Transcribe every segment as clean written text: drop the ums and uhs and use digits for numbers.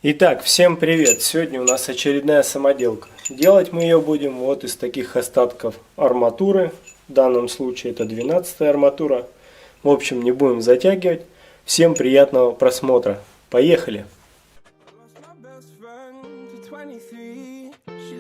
Итак, всем привет! Сегодня у нас очередная самоделка. Делать мы ее будем вот из таких остатков арматуры. В данном случае это 12-я арматура. В общем, не будем затягивать. Всем приятного просмотра. Поехали!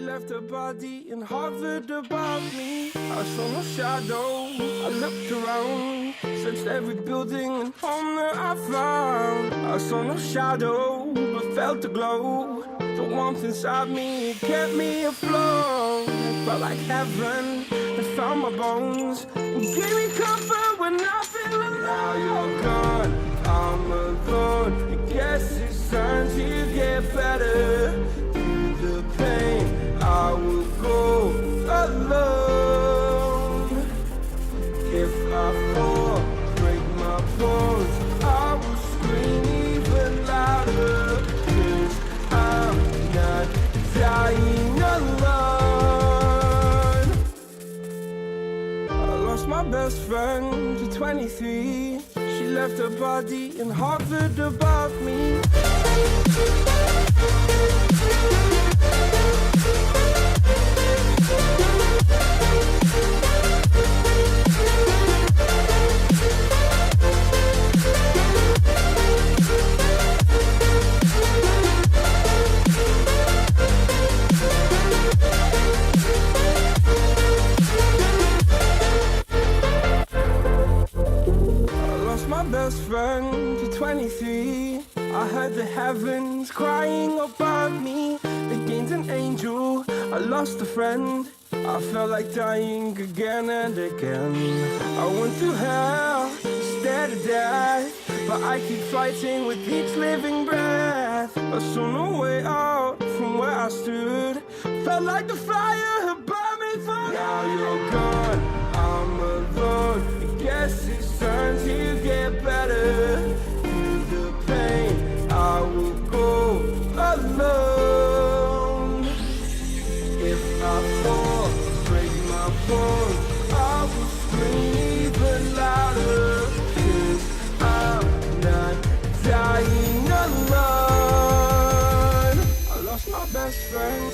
Left her body and hovered above me. I saw no shadow. I looked around, searched every building and home that I found. I saw no shadow, but felt the glow. The warmth inside me kept me afloat. It felt like heaven had found my bones and gave me comfort when I feel alone. Now you're gone, I'm alone. I guess it's time to get better. Through the pain I will go alone. If I fall, break my bones, I will scream even louder. 'Cause I'm not dying alone. I lost my best friend to 23. She left her body and hovered above me. Best friend to 23. I heard the heavens crying above me. They gained an angel, I lost a friend. I felt like dying again and again. I went through hell, scared to death, but I keep fighting with each living breath. I saw no way out from where I stood. Felt like the fire had burned me through. Now you're gone, I'm alone. I guess it's time to get better. Through the pain I will go alone. If I fall, break my bones, I will scream even louder. 'Cause I'm not dying alone. I lost my best friend.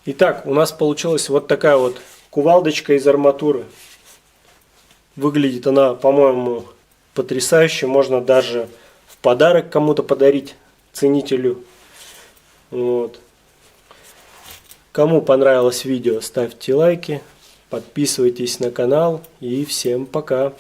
Итак, у нас получилась вот такая вот кувалдочка из арматуры. Выглядит она, по-моему, потрясающе. Можно даже в подарок кому-то подарить, ценителю. Вот. Кому понравилось видео, ставьте лайки, подписывайтесь на канал и всем пока.